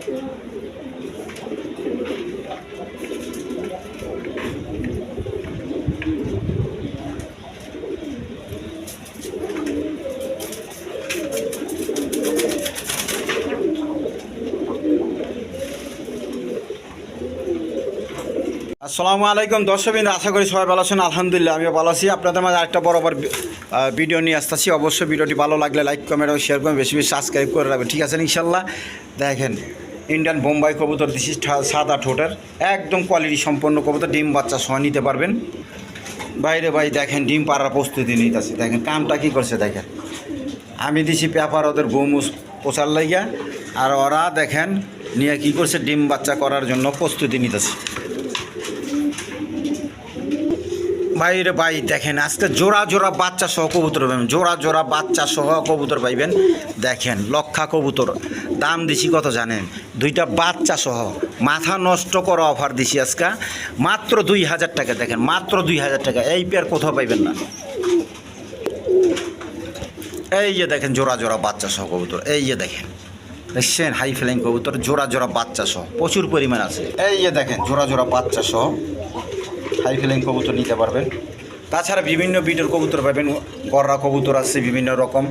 আসসালামু আলাইকুম দর্শকবৃন্দ, আশা করি সবাই ভালো আছেন। আলহামদুলিল্লাহ আমিও ভালো আছি। আপনাদের মাঝে আরেকটা বরাবর ভিডিও নিয়ে আসতেছি। অবশ্যই ভিডিওটি ভালো লাগলে লাইক কমেন্ট ও শেয়ার করবেন, বেশি বেশি সাবস্ক্রাইব করে রাখবেন, ঠিক আছে ইনশাল্লাহ। দেখেন ইন্ডিয়ান বোম্বাই কবুতর দিচ্ছি, সাদা ঠোঁটের একদম কোয়ালিটি সম্পন্ন কবুতর, ডিম বাচ্চা সহ নিতে পারবেন। বাইরে ভাই দেখেন ডিম পাড়ার প্রস্তুতি নিতেছি। দেখেন কামটা কী করছে দেখেন, আমি দিছি পেপার ওদের গোমুস পোষার লাইয়া, আর ওরা দেখেন নিয়ে কী করছে ডিম বাচ্চা করার জন্য প্রস্তুতি নিতেছে। বাইরে ভাই দেখেন আজকে জোড়া জোড়া বাচ্চা সহ কবুতর পাবেন, জোড়া জোড়া বাচ্চা সহ কবুতর পাইবেন। দেখেন লক্ষা কবুতর, দাম দিছি কত জানেন? দুইটা বাচ্চা সহ মাথা নষ্ট করা অফার দিছি আজকে মাত্র 2000 টাকা। দেখেন মাত্র 2000 টাকা, এই পেয়ার কোথাও পাইবেন না। এই যে দেখেন জোড়া জোড়া বাচ্চা সহ কবুতর, এই যে দেখেন দেখছেন হাই ফ্লাইং কবুতর, জোড়া জোড়া বাচ্চা সহ প্রচুর পরিমাণ আছে। এই যে দেখেন জোড়া জোড়া বাচ্চা সহ হাই ফ্লাইং কবুতর নিতে পারবেন। তাছাড়া বিভিন্ন বিটের কবুতর পাবেন, গররা কবুতর আছে বিভিন্ন রকম,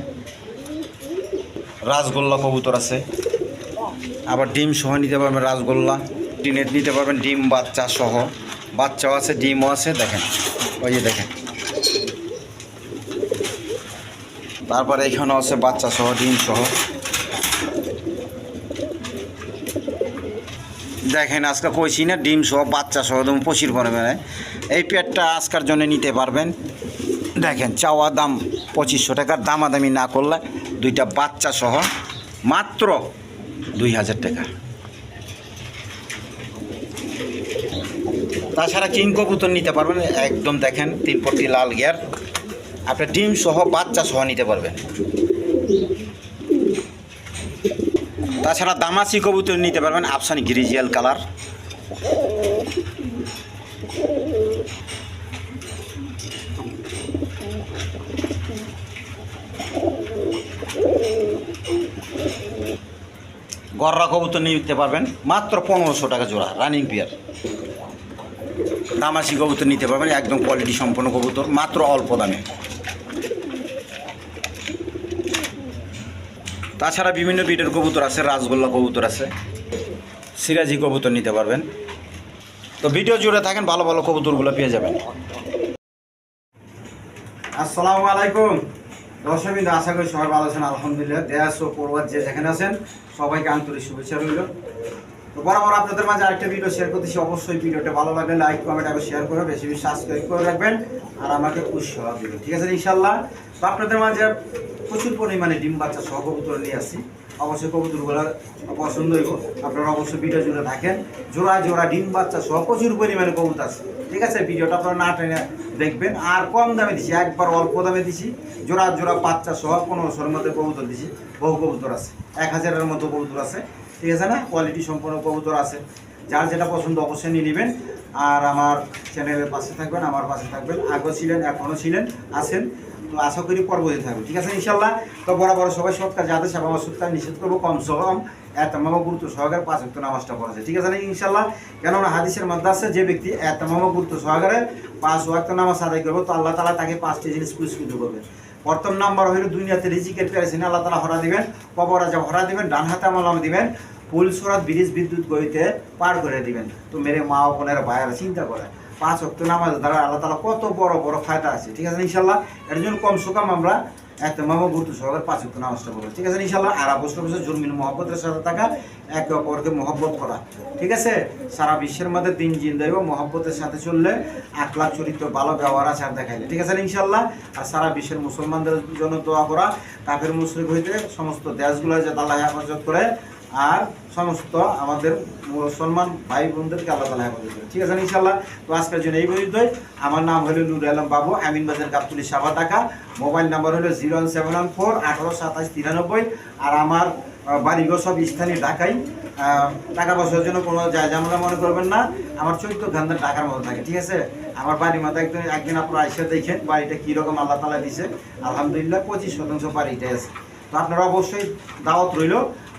রাজগোল্লা কবুতর আছে, আবার ডিম সহ নিতে পারবেন রাজগোল্লা, টিনেট নিতে পারবেন ডিম বাচ্চা সহ, বাচ্চাও আছে ডিমও আছে। দেখেন ওই যে দেখেন, তারপরে এখানেও আছে বাচ্চা সহ ডিম সহ। দেখেন আজকে কইছি না ডিম সহ বাচ্চা সহ একদম প্রচুর পরিমাণে এই পেয়ারটা আজকের জন্য নিতে পারবেন। দেখেন চাওয়া দাম 2500 টাকার, দামাদামি না করলে দুইটা বাচ্চা সহ মাত্র 2000 টাকা। তাছাড়া কিং কবুতর নিতে পারবেন একদম দেখেন 3 পট্টি লাল গিয়ার, আপনি ডিম সহ বাচ্চা সহ নিতে পারবেন। তাছাড়া দামাসি কবুতর নিতে পারবেন আফসানি গ্রিজিয়াল কালার। গররা কবুতর নিতে পারবেন মাত্র 1500 টাকা জোড়া, রানিং পেয়ার। দামাসি কবুতর নিতে পারবেন একদম কোয়ালিটি সম্পন্ন কবুতর, মাত্র অল্প দামে। তাছাড়া বিভিন্ন বিটের কবুতর আছে, রাজগোল্লা কবুতর আছে, সিরাজি কবুতর নিতে পারবেন। তো ভিডিও জুড়ে থাকেন, ভালো ভালো কবুতরগুলো পেয়ে যাবেন। আসসালামু আলাইকুম দর্শকবৃন্দ, আশা করি সবাই ভালো আছেন। আলহামদুলিল্লাহ দেশ ও পূর্বাদ যে যেখানে আছেন সবাইকে আন্তরিক শুভেচ্ছা রইল। তো বরাবর আপনাদের মাঝে আরেকটা ভিডিও শেয়ার করতেছি। অবশ্যই ভিডিওটা ভালো লাগলে লাইক কমেন্ট এবং শেয়ার করে বেশি বেশি সাবস্ক্রাইব করে রাখবেন, আর আমাকে উৎসাহ দিবেন, ঠিক আছে ইনশাল্লাহ। তো আপনাদের মাঝে প্রচুর পরিমাণে ডিম বাচ্চা সহ কবুতর নিয়ে আসছি। অবশ্যই কবুতরগুলো পছন্দ হইব, আপনারা অবশ্যই ভিডিও জুড়ে থাকেন। জোড়া জোড়া ডিম বাচ্চা সহ প্রচুর পরিমাণে কবুতর আছে, ঠিক আছে। ভিডিওটা আপনারা না টেনে দেখবেন। আর কম দামে দিছি, একবার অল্প দামে দিছি, জোড়া জোড়া বাচ্চা সহ 1500-এর মধ্যে কবুতর দিছি। বহু কবুতর আছে, 1000-এর মতো কবুতর আছে, ঠিক আছে না, কোয়ালিটি সম্পন্ন কবুতর আছে। যার যেটা পছন্দ অবশ্যই নিয়ে নেবেন। আর আমার চ্যানেলের পাশে থাকবেন, আমার পাশে থাকবেন, আগেও ছিলেন এখনও ছিলেন আছেন। তো আশা করি পরবর্তী থাকবে, ঠিক আছে ইনশাল্লাহ। তো বরাবর সবাই সৎ কাজ যাদের সাবা আমার সৎ কাজ নিষেধ করবো, কমসে কম এতমামা গুরুত্ব সহকারে 5 ওয়াক্ত নামাজটা পড়াছে, ঠিক আছে না ইনশাল্লাহ। কেননা হাদিসের মধ্যে আছে যে ব্যক্তি এতমামা গুরুত্ব সহকারে 5 ওয়াক্ত নামাজ আদায় করবো, তো আল্লাহ তাআলা তাকে 5টি জিনিস পুরস্কৃত করবে। প্রথম নাম্বার হইল দুনিয়াতে রিজিকের পেরেছেন আল্লাহ তাআলা হরা দিবেন, কবর আযাব হরা দিবেন, ডান হাতে আমল দিবেন, পুল সরাত ব্রিজ বিদ্যুৎ গতিতে পার করে দিবেন। তো মেরে মা ও বোনেরা ভাইয়েরা চিন্তা করে 5 ওয়াক্ত নামাজ দ্বারা আল্লাহ তাআলা কত বড় বড় ফায়দা আছে, ঠিক আছে ইনশাল্লাহ। এর জন্য কমসে কম আমরা এতমামা গুরুত্ব সহকারে 5 ওয়াক্ত নামাজটা পড়বো, ঠিক আছে ইনশাল্লাহ। আর অবশ্যই অবশ্যই জুলমিন মহব্বতের সাথে থাকা, একে অপরকে মহব্বত করা, ঠিক আছে। সারা বিশ্বের মধ্যে দিন জিন্দা এবং মহব্বতের সাথে চললে, আখলাক চরিত্র ভালো ব্যবহার আচার দেখাইলে, ঠিক আছে ইনশাল্লাহ। আর সারা বিশ্বের মুসলমানদের জন্য দোয়া করা, কাফের মুশরিক হইতে সমস্ত দেশগুলো যাতে আল্লাহ হেফাজত করে, আর সমস্ত আমাদের মুসলমান ভাই বোনদেরকে আল্লাহ তাআলা হেফাজত করে, ঠিক আছে ইনশাল্লাহ। তো আজকের জন্য এই পর্যন্তই। আমার নাম হলো নুর আলম বাবু, আমিন বাজার গাবতলী সাবা ঢাকা। মোবাইল নাম্বার হলো 01714 1827 93। আর আমার বাড়িঘর সব স্থানীয় ঢাকাই। টাকা পয়সার জন্য কোনো ঝামেলা মনে করবেন না, আমার চৈত্য গান্ধার ঢাকার মতো থাকে, ঠিক আছে। আমার বাড়ির মধ্যে একদিন আপনারা আইসা দেখেন বাড়িটা কীরকম আল্লাহ তাআলা দিছে। আলহামদুলিল্লাহ 25% বাড়িটাই আছে। তো আপনারা অবশ্যই দাওয়াত রইল,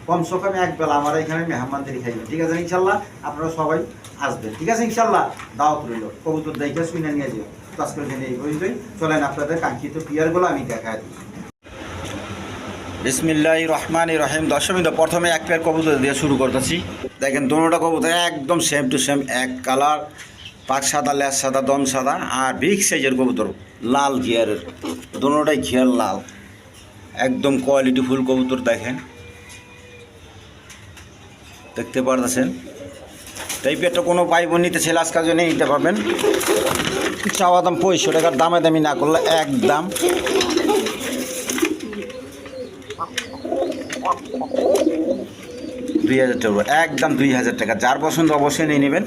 কমসে কম এক বেলা আমার এখানে মেহমানদারি খাইবেন, ঠিক আছে ইনশাল্লাহ। আপনারা সবাই আসবেন, ঠিক আছে ইনশাল্লাহ। দাওয়াত রইল, কবুতর দেখে শুনে নিয়ে যাও। তো আজকের দিনে এই পর্যন্তই। চলেন আপনাদের কাঙ্ক্ষিত পিয়ারগুলো আমি দেখাই দিই। বিসমিল্লাহির রহমানির রহিম। দর্শক, প্রথমে এক পেয়ার কবুতর দিয়ে শুরু করতেছি। দেখেন দুটোটা কবুতর একদম সেম টু সেম, এক কালার, পাক সাদা, লেজ সাদা, দম সাদা, আর বিগ সাইজের কবুতর, লাল ঘিয়ারের, দুটোটাই ঘিয়ার লাল, একদম কোয়ালিটি ফুল কবুতর। দেখেন, দেখতে পারতেছেন। তো এই পেয়ারটা কোনো ভাই বোন নিতে ছেলে আজকাল জন্য নিতে পারবেন। চাওয়া দাম 65 টাকার, দামে দামি না করলে একদম 2000 টাকা, একদম 2000 টাকা। যার পছন্দ অবশ্যই নিয়ে নেবেন।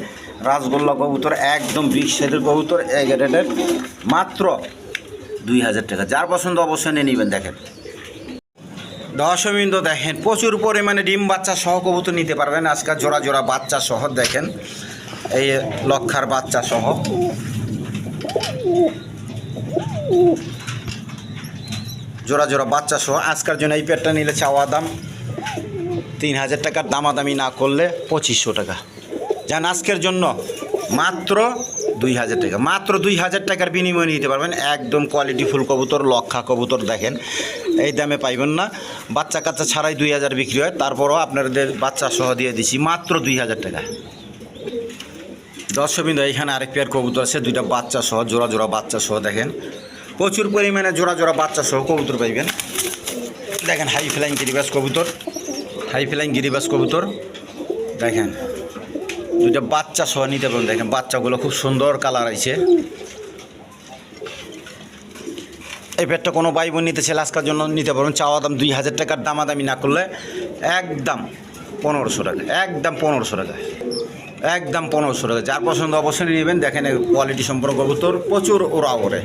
রাসগোল্লা কবুতর, একদম বিগ সাইজের কবুতর, এই রেটের মাত্র 2000 টাকা। যার পছন্দ অবশ্যই নিয়ে নেবেন। দেখেন দর্শকবৃন্দ, দেখেন প্রচুর পরিমাণে ডিম বাচ্চা সহ কবুতর নিতে পারবেন আজকাল, জোড়া জোড়া বাচ্চা সহ। দেখেন এই লক্ষার বাচ্চা সহ, জোড়া জোড়া বাচ্চা সহ আজকের জন্য এই পেয়ারটা নিলে চাওয়া দাম 3000 টাকার, দামাদামি না করলে 2500 টাকা। যান আজকের জন্য মাত্র 2000 টাকা, মাত্র 2000 টাকার বিনিময়ে নিতে পারবেন। একদম কোয়ালিটি ফুল কবুতর, লক্ষা কবুতর। দেখেন এই দামে পাইবেন না, বাচ্চা কাচ্চা ছাড়াই 2000 বিক্রি হয়, তারপরও আপনাদের বাচ্চা সহ দিয়ে দিছি মাত্র 2000 টাকা। দর্শকবৃন্দ, এইখানে আরেক পেয়ার কবুতর আছে, দুইটা বাচ্চা সহ, জোড়া জোড়া বাচ্চা সহ। দেখেন প্রচুর পরিমাণে জোড়া জোড়া বাচ্চা সহ কবুতর পাইবেন। দেখেন হাই ফ্লাইং গিরিবাস কবুতর, হাই ফ্লাইং গিরিবাস কবুতর। দেখেন দুইটা বাচ্চা সহ নিতে পারেন। দেখেন বাচ্চাগুলো খুব সুন্দর কালার আছে। এই পেয়ারটা কোনো ভাই বোন নিতে ছেলে আজকের জন্য নিতে পারবেন। চাওয়া দাম 2000 টাকার, দামাদামি না করলে একদম 1500 টাকা, একদম 1500 টাকা, একদম 1500 টাকা। যার পছন্দ অবশ্যই নেবেন। দেখেন কোয়ালিটি সম্পর্ক কবুতর, প্রচুর ওরা ওরে।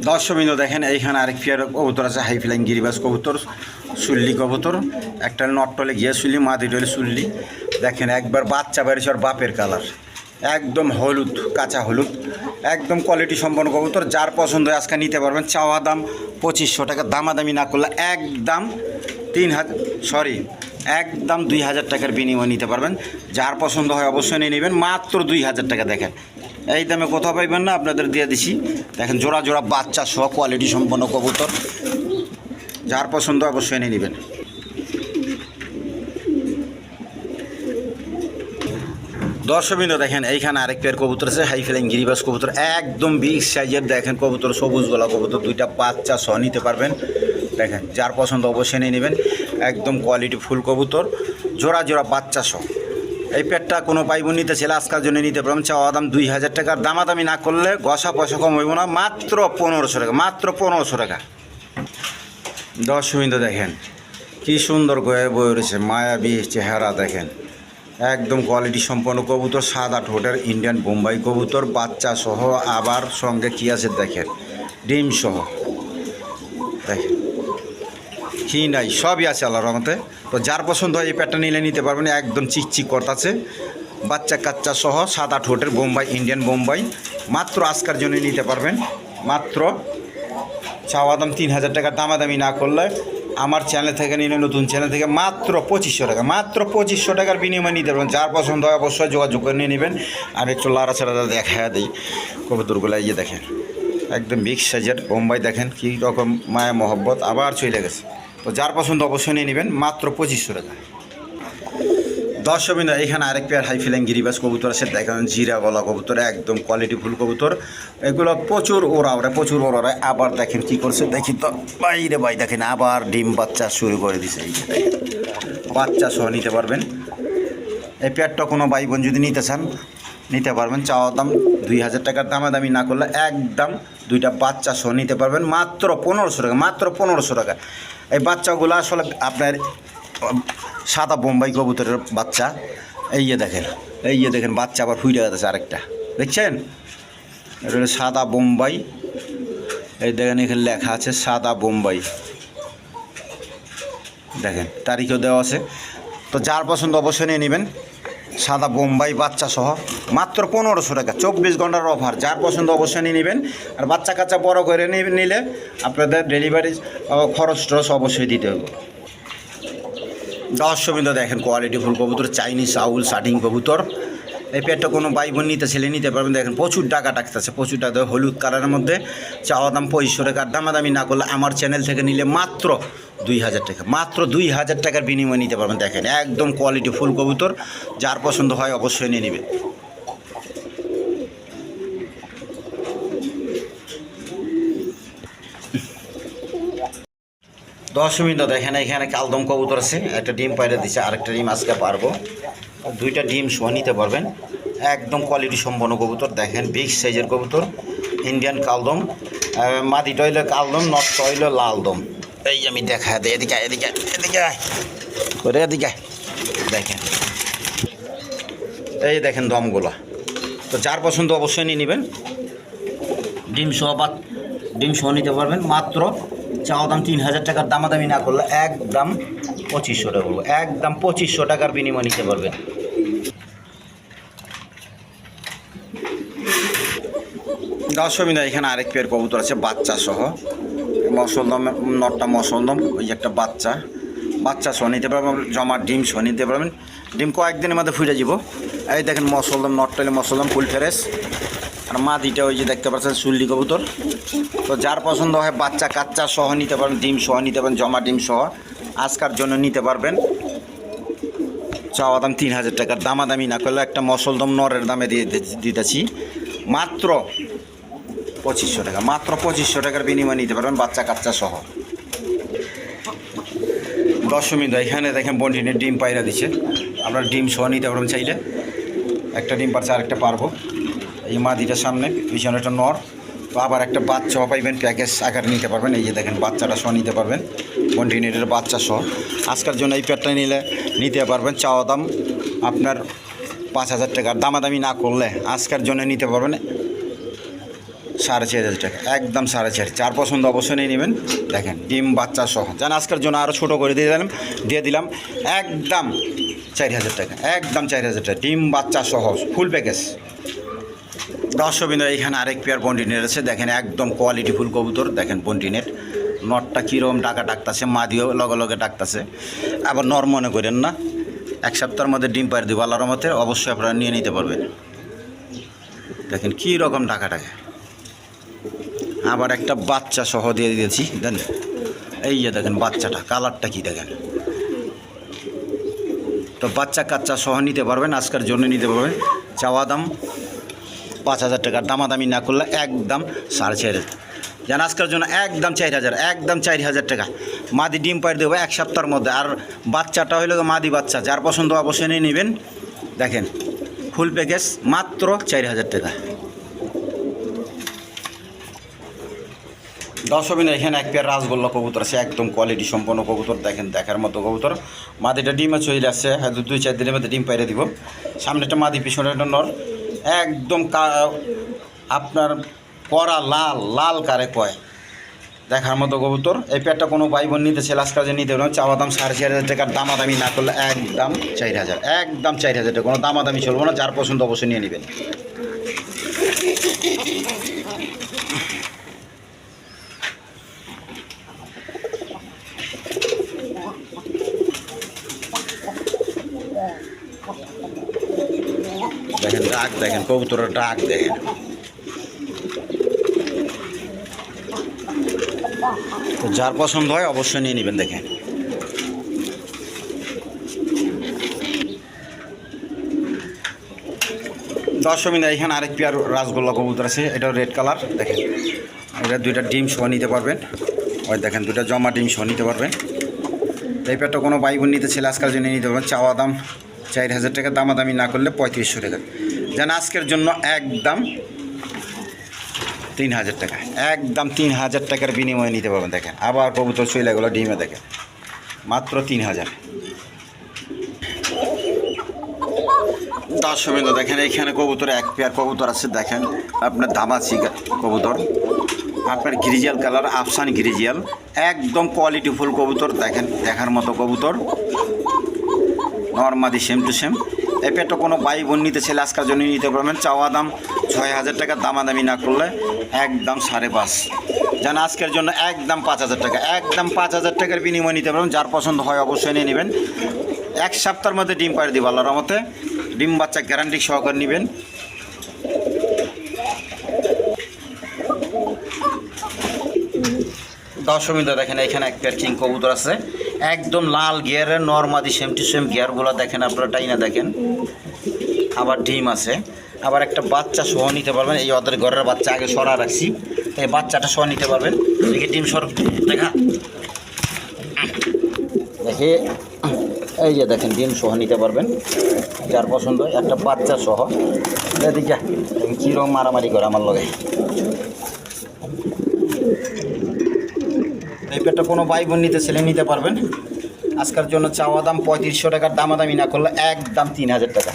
দর্শকবৃন্দ, দেখেন এইখানে আরেক পেয়ার কবুতর আছে, হাই ফ্লাইং গিরিবাস কবুতর, সুল্লি কবুতর। একটা নটটলে গিয়ে সুল্লি, মাদি ডলে সুল্লি। দেখেন একবার বাচ্চা বেরিয়েছে, আর বাপের কালার, একদম হলুদ, কাঁচা হলুদ, একদম কোয়ালিটি সম্পন্ন কবুতর। যার পছন্দ হয় আজকে নিতে পারবেন। চাওয়া দাম 2500 টাকা, দামাদামি না করলে একদম 2000 টাকার বিনিময়ে নিতে পারবেন। যার পছন্দ হয় অবশ্যই নিয়ে নেবেন, মাত্র 2000 টাকা। দেখেন এই দামে কোথাও পাইবেন না, আপনাদের দিয়ে দিছি। দেখেন জোড়া জোড়া বাচ্চা সহ কোয়ালিটি সম্পন্ন কবুতর, যার পছন্দ অবশ্যই নিয়ে নেবেন। দর্শকবৃন্দ, দেখেন এইখানে আরেক পেয়ার কবুতর আছে, হাই ফ্লাইং গিরিবাস কবুতর, একদম বিগ সাইজের। দেখেন কবুতর সবুজ গলা কবুতর, দুইটা বাচ্চা সহ নিতে পারবেন। দেখেন যার পছন্দ অবশ্যই নিয়ে নেবেন। একদম কোয়ালিটি ফুল কবুতর, জোড়া জোড়া বাচ্চা সহ। এই পেয়ারটা কোনো ভাই বোন নিতে ছেলে আজকের জন্য নিতে পারবেন। চাওয়া দাম 2000 টাকার, দামাদামি না করলে গসা পয়সা কম হইব না, মাত্র 1500 টাকা, মাত্র 1500 টাকা। দর্শকবৃন্দ, দেখেন কি সুন্দর গয়ে বয়ে রয়েছে, মায়াবী চেহারা। দেখেন একদম কোয়ালিটি সম্পন্ন কবুতর, সাদা ঠোঁটের ইন্ডিয়ান বোম্বাই কবুতর, বাচ্চা সহ। আবার সঙ্গে কী আছে দেখেন, ডিম সহ। দেখেন কি নাই, সবই আছে আল্লাহর রহমতে। তো যার পছন্দ হয় এই প্যাটটা নিলে নিতে পারবেন। একদম চিকচিক করতেছে, বাচ্চা কাচ্চা সহ, সাদা ঠোঁটের বোম্বাই, ইন্ডিয়ান বোম্বাই। মাত্র আজকের জন্য নিতে পারবেন। মাত্র চাওয়া দাম 3000 টাকা, দামাদামি না করলে আমার চ্যানেল থেকে নিলে, নতুন চ্যানেল থেকে, মাত্র 2500 টাকা, মাত্র 2500 টাকার বিনিময়ে নিতে পারবেন। যার পছন্দ হয় অবশ্যই যোগাযোগ করে নিয়ে নেবেন। আর একটু লাড়াছাড়া দেখা দিই কবুতরগুলো, ইয়ে দেখেন একদম বিগ সাইজের বোম্বাই। দেখেন কী রকম মায়া মহব্বত, আবার চলে গেছে। তো যার পছন্দ অবশ্যই নিয়ে নেবেন, মাত্র 2500 টাকা। দর্শকবৃন্দ, এখানে আরেক পেয়ার হাই ফ্লাইং গিরিবাস কবুতর আছে। দেখেন জিরা গলা কবুতর, একদম কোয়ালিটি ফুল কবুতর। এগুলো প্রচুর ওরা ওরা, প্রচুর ওরা ওরা। আবার দেখেন কি করছে, দেখি তো বাইরে ভাই। দেখেন আবার ডিম বাচ্চা শুরু করে দিছে। এই যে দেখেন বাচ্চা সহ নিতে পারবেন। এই পেয়ারটা কোনো ভাই বোন যদি নিতে চান নিতে পারবেন। চাওয়া দাম 2000 টাকার, দামাদামি না করলে একদম দুইটা বাচ্চা সহ নিতে পারবেন, মাত্র 1500 টাকা, মাত্র 1500 টাকা। এই বাচ্চাগুলো আসলে আপনার সাদা বোম্বাই কবুতরের বাচ্চা। এই যে দেখেন, এই যে দেখেন বাচ্চা আবার ফুটে গেছে আরেকটা, দেখছেন? এটা হলো সাদা বোম্বাই। এই দেখেন এখানে লেখা আছে সাদা বোম্বাই, দেখেন তারিখও দেওয়া আছে। তো যার পছন্দ অবশ্যই নিয়ে নেবেন। সাদা বোম্বাই বাচ্চা সহ মাত্র 1500 টাকা, 24 ঘন্টার অফার। যার পছন্দ অবশ্যই নিয়ে নেবেন। আর বাচ্চা কাচ্চা বড় করে নিলে আপনাদের ডেলিভারি খরচ টরচ অবশ্যই দিতে হবে। দর্শকবৃন্দ দেখেন কোয়ালিটি ফুল কবুতর, চাইনিজ আউল শাটিং কবুতর। এই পেটটা কোনো ভাই বোন নিতে ছেলে নিতে পারবেন। দেখেন প্রচুর টাকা টাকতেছে, প্রচুর টাকা। হলুদ কালারের মধ্যে চাওয়া দাম 2500 টাকা। দামাদামি না করলে আমার চ্যানেল থেকে নিলে মাত্র 2000 টাকা, মাত্র 2000 টাকার বিনিময়ে নিতে পারবেন। দেখেন একদম কোয়ালিটি ফুল কবুতর, যার পছন্দ হয় অবশ্যই নিয়ে নেবেন। দর্শকবৃন্দ দেখেন এখানে কালদম কবুতর আছে, একটা ডিম পাইরে দিচ্ছে, আরেকটা ডিম আজকে পারবো। 2টা ডিম সহ নিতে পারবেন। একদম কোয়ালিটি সম্পন্ন কবুতর। দেখেন বিগ সাইজের কবুতর, ইন্ডিয়ান কালদম। মাদিটা হইলো কালদম, নটটা হইলো লালদম। এই আমি দেখা দিই, এদিকে এদিকে এদিকে করে এদিকে দেখেন, এই দেখেন দমগুলা। তো যার পছন্দ অবশ্যই নিয়ে নেবেন। ডিম সহ নিতে পারবেন। মাত্র চাওয়া দাম 3000 টাকার, দামাদামি না করলে একদম 2500 টাকা বলবো, একদম 2500 টাকার বিনিময় নিতে পারবেন। দর্শকবৃন্দ এখানে আরেক পেয়ার কবুতর আছে বাচ্চা সহ, মসলদম, নটটা মসলদম, ওই যে একটা বাচ্চা সহ নিতে পারবেন। জমা ডিম সহ নিতে পারবেন। ডিম কয়েকদিনের মধ্যে ফুটে যাব। এই দেখেন মসলদম, নটটা হলে মসলদম ফুল ফ্রেশ। আর মাদিটা ওই যে দেখতে পাচ্ছেন চুল্লি কবুতর। তো যার পছন্দ হয় বাচ্চা কাচ্চা সহ নিতে পারবেন, ডিম সহ নিতে পারবেন, জমা ডিম সহ আজকার জন্য নিতে পারবেন। চাওয়া দাম 3000 টাকার, দামাদামি না করলে একটা মসলদম নরের দামে দিতেছি মাত্র 2500 টাকা, মাত্র 2500 টাকার বিনিময়ে নিতে পারবেন বাচ্চা কাচ্চা সহ। দর্শকবৃন্দ এখানে দেখেন বন্টিনের ডিম পায়রা দিচ্ছে, আপনার ডিম সহ নিতে পারবেন চাইলে। একটা ডিম পারছে, আরেকটা পারবো। এই মাদিটার সামনে, পিছনে একটা নর। তো আবার একটা বাচ্চাও পাইবেন, প্যাকেজ আকারে নিতে পারবেন। এই যে দেখেন বাচ্চাটা সহ নিতে পারবেন, কন্টিনেন্টের বাচ্চা সহ। আজকের জন্য এই পেটটা নিতে পারবেন। চাওয়া দাম আপনার 5000 টাকার, দামাদামি না করলে আজকের জন্য নিতে পারবেন 4500 টাকা, একদম 4500। যার পছন্দ অবশ্যই নিয়ে নেবেন। দেখেন ডিম বাচ্চা সহ। যেন আজকের জন্য আরও ছোটো করে দিয়ে দিলাম একদম 4000 টাকা, একদম 4000 টাকা, ডিম বাচ্চা সহ ফুল প্যাকেজ। দর্শকবৃন্দ এখানে আরেক পেয়ার বন্টিনেট আছে। দেখেন একদম কোয়ালিটি ফুল কবুতর। দেখেন বন্টিনেট, নটটা কীরকম ডাকতেছে, মাদিও লগে ডাকতেছে। আবার নর মনে করেন না, 1 সপ্তাহের মধ্যে ডিম পাইরে দিব আল্লাহর রহমতে, অবশ্যই আপনারা নিয়ে নিতে পারবেন। দেখেন কী রকম ডাকে। আবার একটা বাচ্চা সহ দিয়ে দিয়েছি, দেন এই যে দেখেন বাচ্চাটা, কালারটা কি দেখেন। তো বাচ্চা কাচ্চা সহ নিতে পারবেন, আজকের জন্য নিতে পারবেন। চাওয়া দাম 5000 টাকার, দামাদামি না করলে একদম 4500। যেন আজকের জন্য একদম 4000, একদম 4000 টাকা। মাদি ডিম পাইরে দেবো 1 সপ্তাহের মধ্যে। আর বাচ্চাটা হইল মাদি বাচ্চা, যার পছন্দ অবশ্যই নিয়ে নেবেন। দেখেন ফুল প্যাকেজ, মাত্র 4000 টাকা। দর্শকবৃন্দ এখানে এক পেয়ার রাজগোল্লা কবুতর আছে, একদম কোয়ালিটি সম্পন্ন কবুতর। দেখেন দেখার মতো কবুতর। মাদিটা ডিমে চলে আসছে, হয়তো 2-4 দিনের মধ্যে ডিম পাইরে দিব। সামনে একটা মাদি, পিছনে একটা নর। একদম আপনার কড়া লাল কারে কয়, দেখার মতো কবুতর। এই পেয়ারটা কোনো ভাই বোন নিতে ছেলে আজকাল নিতে পারবেন। চাওয়া দাম 4500 টাকার, দামাদামি না করলে একদম 4000, একদম 4000 টাকা। কোনো দামাদামি চলবো না, যার পছন্দ অবশ্যই নিয়ে নেবেন। দেখেন ডাক, দেখেন কবুতরের ডাক দেখেন। তো যার পছন্দ হয় অবশ্যই নিয়ে নেবেন। দেখেন দর্শকবৃন্দ এখানে আরেক পেয়ার রাজগোল্লা কবুতর আছে, এটাও রেড কালার। দেখেন এটা 2টা ডিম সহ নিতে পারবেন। ওই দেখেন 2টা জমা ডিম সহ নিতে পারবেন। এই পেয়ারটা কোনো ভাই বোন নিতে ছেলে আজকের জন্য নিতে পারবেন। চাওয়া দাম 4000 টাকা, দামাদামি না করলে 3500 টাকা। যেন আজকের জন্য একদম 3000 টাকা, একদম 3000 টাকার বিনিময়ে নিতে পারবেন। দেখেন আবার কবুতর চলে গেলো ডিমে, দেখেন মাত্র 3000। দর্শকবৃন্দ দেখেন এখানে কবুতরে এক পেয়ার কবুতর আছে। দেখেন আপনার দামাচি কবুতর, আপনার গ্রিজিয়াল কালার, আফসান গ্রিজিয়াল, একদম কোয়ালিটি ফুল কবুতর। দেখেন দেখার মতো কবুতর, নরমাদি সেম টু সেম। এই পেটটা কোনো ভাই বোন নিতে ছেলে আজকের জন্য নিতে পারবেন। চাওয়া দাম 6,000 টাকা, দামাদামি না করলে একদম 5.5। যেন আজকের জন্য একদম 5,000 টাকা, একদম 5,000 টাকার বিনিময় নিতে পারবেন। যার পছন্দ হয় অবশ্যই নিয়ে নেবেন। 1 সপ্তাহের মধ্যে ডিম পাড়ে দিব আল্লাহর রহমতে। ডিম বাচ্চা গ্যারান্টি সহকারে নেবেন। দর্শকবৃন্দ দেখেন এখানে এক পেয়ার কিং কবুতর আছে, একদম লাল গিয়ারের নরমাদি সেম টু সেম গিয়ারগুলো দেখেন আপনারা টাইনা দেখেন। আবার ডিম আছে, আবার একটা বাচ্চা সহ নিতে পারবেন। এই ওদের ঘরের বাচ্চা আগে সরা রাখছি, এই বাচ্চাটা সহ নিতে পারবেন। দেখে ডিম সর দেখা দেখে এই যে দেখেন ডিম সহ নিতে পারবেন যার পছন্দ, একটা বাচ্চা সহ। এদিকে কীরকম মারামারি করে আমার লগে। এই পেটটা কোনো ভাই বোন নিতে ছেলে নিতে পারবেন। আজকের জন্য চাওয়া দাম 3500 টাকার, দামাদামি না করলে একদম 3000 টাকা,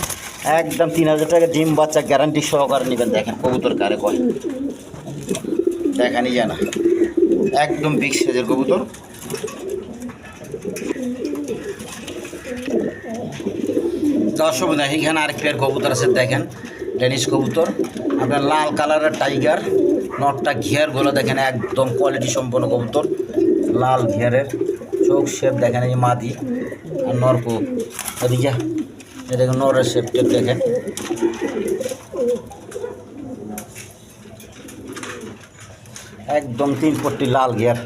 একদম 3000 টাকা। ডিম বাচ্চা গ্যারান্টি সহকারে নেবেন। দেখেন কবুতর কারে কয় দেখানি যায় না, একদম বিগ সাইজের কবুতর। দর্শক এখানে আরেক পেয়ার কবুতর আছে দেখেন, ডেনিশ কবুতর, আপনার লাল কালারের টাইগার। নটটা ঘিয়ারগুলো দেখেন একদম কোয়ালিটি সম্পন্ন কবুতর, লাল ঘিয়ারের চোখ শেপ দেখেন। এই মাদি আর নরকু এদিকে দেখেন নরের শেপ টেপ দেখেন। একদম 3 পট্টি লাল গিয়ার।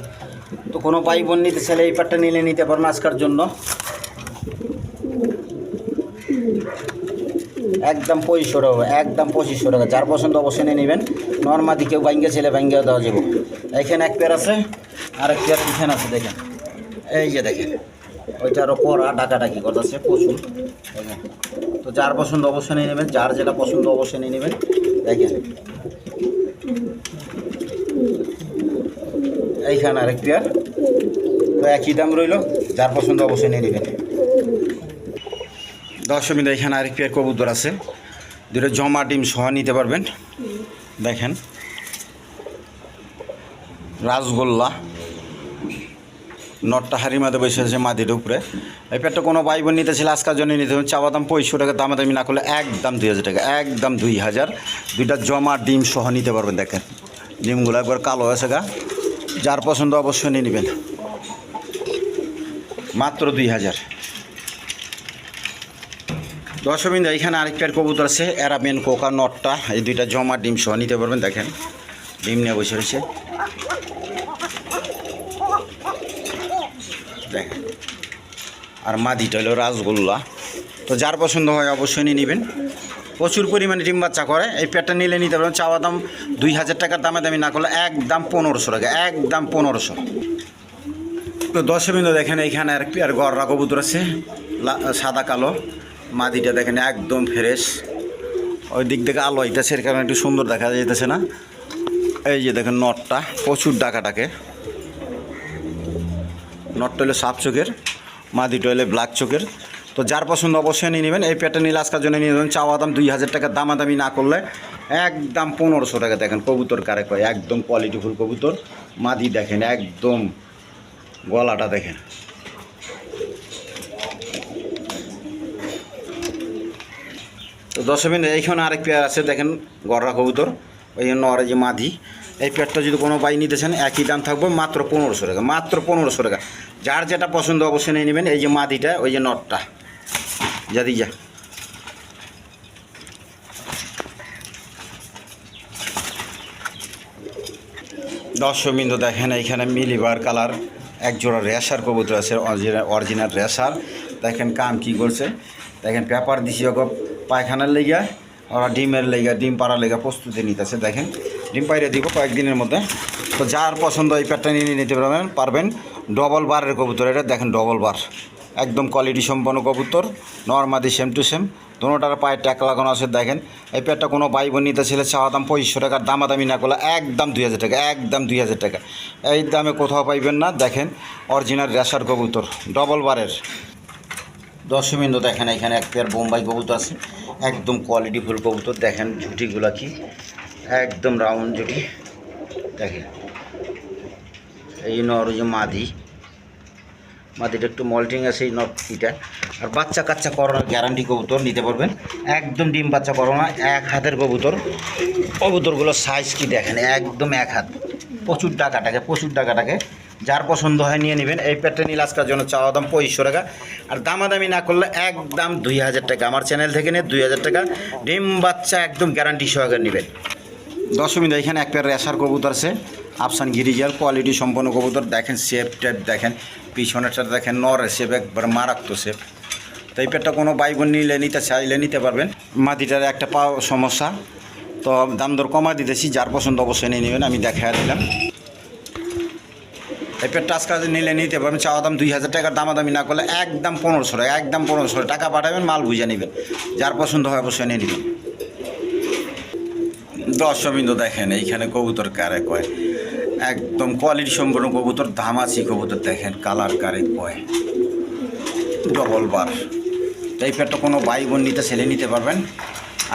তো কোনো ভাই বোন নিতে চাইলে এই পাটটা নিলে নিতে পারবেন আজকের জন্য। একদম 2500 টাকা, একদম 2500 টাকা। যার পছন্দ অবশ্যই নিয়ে নেবেন। নর্মাদি কেউ বাইঙ্গে ছেলে বাইঙ্গেও দেওয়া যাবো। এখানে এক পেয়ার আছে, আর এক পেয়ার এখানে আছে দেখেন। এই যে দেখেন ওইটারও পরা ডাকাডাকি করতেছে প্রচুর দেখেন। তো যার পছন্দ অবশ্যই নিয়ে নেবেন, যার যেটা পছন্দ অবশ্যই নিয়ে নেবেন। দেখেন এইখানে আরেক পেয়ার, তো একই দাম রইল, যার পছন্দ অবশ্যই নিয়ে নেবেন। দর্শকবৃন্দ এখানে আরেক পেয়ার কবুতর আছে, দুটো জমা ডিম সহ নিতে পারবেন। দেখেন রাসগোল্লা, নটটা হাড়ির মাঝে বসে আছে মাদির উপরে। এই পেয়ারটা কোনো ভাই বোন নিতে ছিল আজকের জন্য নিতে হবে। চাওয়া দাম 2500 টাকা, দামাদামি না করলে একদম 2000 টাকা, একদম 2000। দুইটা জমা ডিম সহ নিতে পারবেন। দেখেন ডিমগুলো একবার কালো হয়েছে গা, যার পছন্দ অবশ্যই নিয়ে নেবেন, মাত্র 2000। দর্শকবৃন্দ এখানে আরেক পেয়ার কবুতর আছে, অ্যারাবিয়ান কোকা নটটা, এই দুইটা জমা ডিম সহ নিতে পারবেন। দেখেন ডিম নিয়ে বসে রয়েছে দেখেন। আর মাদিটা হলো রাসগোল্লা। তো যার পছন্দ হয় অবশ্যই নিয়ে নেবেন। প্রচুর পরিমাণে ডিম বাচ্চা করে। এই পেয়ারটা নিলে নিতে পারবেন। চাওয়া দাম 2000 টাকার, দামাদামি না করলে একদম 1500 টাকা, একদম 1500। তো দর্শকবৃন্দ দেখেন এইখানে আরেক পেয়ার গররা কবুতর আছে, সাদা কালো। মাদিটা দেখেন একদম ফ্রেশ, ওই দিক থেকে আলো হইতেছে, এর কারণে একটু সুন্দর দেখা যাইতেছে না। এই যে দেখেন নটটা প্রচুর ডাকাটাকে, নটটা হলে সাপ চোখের, মাদিটা হলে ব্ল্যাক চোখের। তো যার পছন্দ অবশ্যই নিয়ে নেবেন। এই পেয়ারটা নিলে আজকের জন্য নিয়ে নেবেন। চাওয়া দাম 2000 টাকা, দামাদামি না করলে একদম 1500 টাকা। দেখেন কবুতর কারে কয়, একদম কোয়ালিটিফুল কবুতর। মাদি দেখেন একদম গলাটা দেখেন। তো দর্শকবৃন্দ এইখানে আরেক পেয়ার আছে দেখেন গররা কবুতর, ওই জন্য আর যে মাদি। এই পেয়ারটা যদি কোনো ভাই নিতে চান একই দাম থাকবে, মাত্র 1500 টাকা, মাত্র 1500 টাকা। যার যেটা পছন্দ অবশ্যই নিয়ে নেবেন। এই যে মাদিটা, ওই যে নটটা যদি যা। দর্শকবৃন্দ দেখেন এইখানে মিলিবার কালার একজোড়া রেশার কবুতর আছে, অরিজিনাল রেশার। দেখেন কাম কি করছে দেখেন, পেপার দিছি ওকে পায়খানার লেগা, ওরা ডিমের লেগা, ডিম পাড়ার লেগা প্রস্তুতি নিতেছে। দেখেন ডিম পাইরে দিব কয়েকদিনের মধ্যে। তো যার পছন্দ এই পেয়ারটা নিয়ে নিতে পারবেন। ডবল বারের কবুতর এটা দেখেন, ডবল বার, একদম কোয়ালিটি সম্পন্ন কবুতর, নরমাদি সেম টু সেম। দুটার পায়ে ট্যাক লাগানো আছে। দেখেন এই পেয়ারটা কোনো ভাই বোন নিতে ছেলে চাওয়া দাম 2500 টাকার, দামাদামি না করলে একদম 2000 টাকা, একদম 2000 টাকা। এই দামে কোথাও পাইবেন না। দেখেন অরিজিনাল রেশার কবুতর, ডবল বারের। দর্শকবৃন্দ দেখেন এখানে এক পেয়ার বোম্বাই কবুতর আছে, একদম কোয়ালিটিফুল কবুতর। দেখেন ঝুটিগুলো কি একদম রাউন্ড ঝুটি। দেখেন এই নর যে মাদি, মাটিটা একটু মল্টিং আছে এই নটটা। আর বাচ্চা কাচ্চা করানোর গ্যারান্টি কবুতর নিতে পারবেন, একদম ডিম বাচ্চা করোনা, এক হাতের কবুতর। কবুতরগুলো সাইজ কি দেখেন, একদম এক হাত। প্রচুর টাকাটাকে যার পছন্দ হয় নিয়ে নেবেন। এই পেটটা নিলে আজকের জন্য চাওয়া দাম 2500 টাকা, আর দামাদামি না করলে একদম 2000 টাকা। আমার চ্যানেল থেকে নিয়ে 2000 টাকা ডিম বাচ্চা একদম গ্যারান্টি সহকারে নেবেন। দশমিন এখানে এক পেয়ার রেশার কবুতর আছে, আফসান গিরিজাল, কোয়ালিটি সম্পন্ন কবুতর। দেখেন শেপ টেপ দেখেন, পিছনেরটা দেখেন নরের শেপ, একবার মারাত্মক শেপ। তো এই পেটটা কোনো ভাই বোন নিতে চাইলে নিতে পারবেন। মাটিটার একটা পাও সমস্যা, তো দাম দর কমা দিতেছি, যার পছন্দ অবশ্যই নিয়ে নেবেন। আমি দেখা দিলাম এই পেটটা আজকাল নিতে পারবেন। চাওয়া দাম 2000 টাকার, দামাদামি না করলে একদম 1500 টাকা, একদম 1500 টাকা পাঠাবেন, মাল বুঝে নেবেন। যার পছন্দ হয় অবশ্যই নিয়ে নেবেন। দর্শকবৃন্দ দেখেন এইখানে কবুতর কারে কয়, একদম কোয়ালিটি সম্পন্ন কবুতর, ধামাচি কবুতর। দেখেন কালার কারে কয়, ডবল বার। এই পেটটা কোনো ভাই বোন নিতে ছেলে নিতে পারবেন।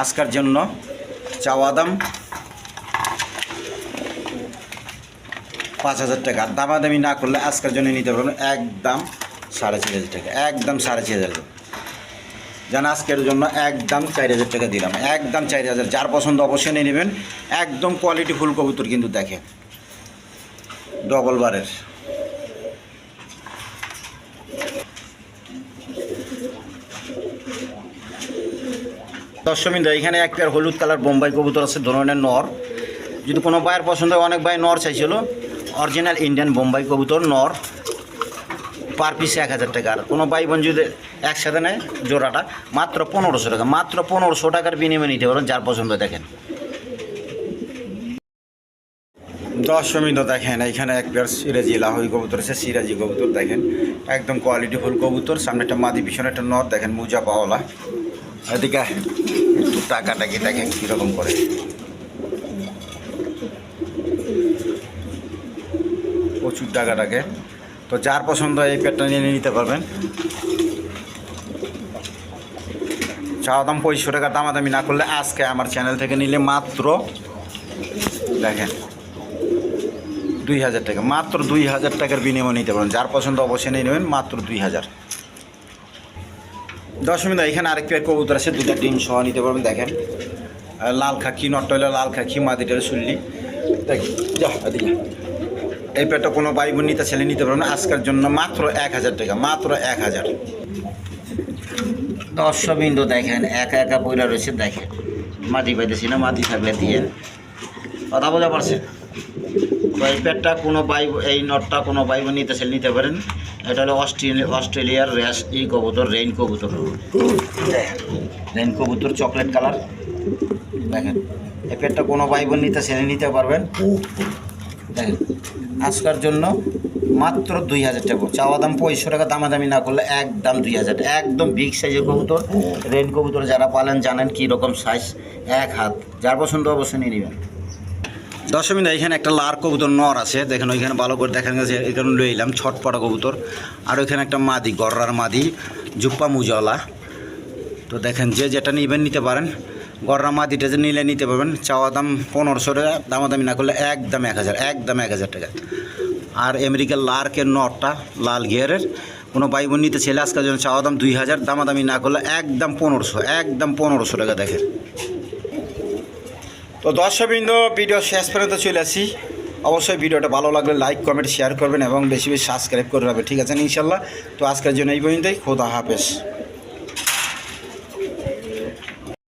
আজকের জন্য চাওয়া দাম 5000 টাকা, দামাদামি না করলে আজকের জন্য নিতে পারবেন একদম 4500 টাকা, একদম 4500 টাকা। যেন আজকের জন্য একদম 4000 টাকা দিলাম, একদম 4000। যার পছন্দ অবশ্যই নিয়ে নেবেন। একদম কোয়ালিটি ফুল কবুতর কিন্তু দেখেন, ডবল বারের। দর্শকবৃন্দ এখানে এক পেয়ার হলুদ কালার বোম্বাই কবুতর আছে, ধরনের নর। যদি কোনো ভাইয়ের পছন্দ হয়, অনেক ভাই নর চাইছিল, অরিজিনাল ইন্ডিয়ান বোম্বাই কবুতর নর, পার পিস 1000 টাকা। আর কোনো ভাই বোন যদি একসাথে নেয় জোড়াটা মাত্র 1500 টাকা, মাত্র 1500 টাকার বিনিময়ে নিতে পারেন, যার পছন্দ। দেখেন দর্শকবৃন্দ দেখেন এইখানে এক পেয়ার সিরাজি লাহোরি কবুতর আছে, সিরাজি কবুতর দেখেন, একদম কোয়ালিটি ফুল কবুতর। সামনে একটা মাদি, পিছনে একটা নর, দেখেন মুজা পাওয়ালা। এদিকে একটু টাকাটাকে দেখেন কীরকম করে, প্রচুর টাকাটাকে। তো যার পছন্দ এই পেটটা নিয়ে নিতে পারবেন। চাওয়া দাম 2500 টাকা, দামাদামি না করলে আজকে আমার চ্যানেল থেকে নিলে মাত্র দেখেন 2000 টাকা, মাত্র 2000 টাকার বিনিময়ে নিতে পারেন। যার পছন্দ অবশ্যই নিয়ে নেবেন, মাত্র 2000। দশমিন এখানে আরেক পেয়ার কবুতর আছে, দুটা ডিম সহ নিতে পারবেন। দেখেন লাল খাকি, নটটা হলো লাল খাকি, মাদিটার শুনলি দেখি যা এদিকে। এই পেটটা কোনো ভাই বোন নিতে ছেলে নিতে পারবেন আজকের জন্য মাত্র 1000 টাকা, মাত্র 1000। দর্শকবৃন্দ দেখেন একা একা পয়লা রয়েছে, দেখেন মাটি পাইতেছি না, মাটি থাকলে দিয়ে কথা বলে পারছে। তো এই পেটটা কোনো এই নটটা কোনো ভাই বোন নিতে ছেলে নিতে পারেন। এটা হলো অস্ট্রেলিয়ার রেস কবুতর, রেইন কবুতর। দেখেন রেইন কবুতর চকলেট কালার। দেখেন এই পেটটা কোনো ভাই বোন নিতে ছেলে নিতে পারবেন। দেখেন আজকের জন্য মাত্র 2000 টাকা, চাওয়া দাম 2500 টাকা, দামাদামি না করলে একদম 2000। একদম বিগ সাইজের কবুতর, রেন কবুতর যারা পালেন জানেন কী রকম সাইজ, এক হাত। যার পছন্দ অবশ্যই নিয়ে নেবেন। দর্শকবৃন্দ এখানে একটা লার কবুতর নর আছে, দেখেন ওইখানে ভালো করে দেখা গেছে, এখানে লয়ে এলাম ছটপটা কবুতর। আর ওইখানে একটা মাদি, গররার মাদি, জুপ্পা মুজাওয়ালা। তো দেখেন যে যেটা নেবেন নিতে পারেন। গররা মাদিটা যে নিলে নিতে পারবেন। চাওয়া দাম 1500 টাকা, দামাদামি না করলে একদম 1000, একদম 1000 টাকা। আর আমেরিকার লার্কের নটটা লাল গিয়ারের, কোনো ভাই বোন নিতে ছেলে আজকের জন্য চাওয়া দাম 2000, দামাদামি না করলে একদম 1500, একদম 1500 টাকা। দেখেন তো দর্শকবৃন্দ ভিডিও শেষ পর্যন্ত চলে আসি। অবশ্যই ভিডিওটা ভালো লাগলে লাইক কমেন্ট শেয়ার করবেন এবং বেশি বেশি সাবস্ক্রাইব করে রাখবেন, ঠিক আছে ইনশাল্লাহ। তো আজকের জন্য এই পর্যন্তই, খোদা হাফেজ।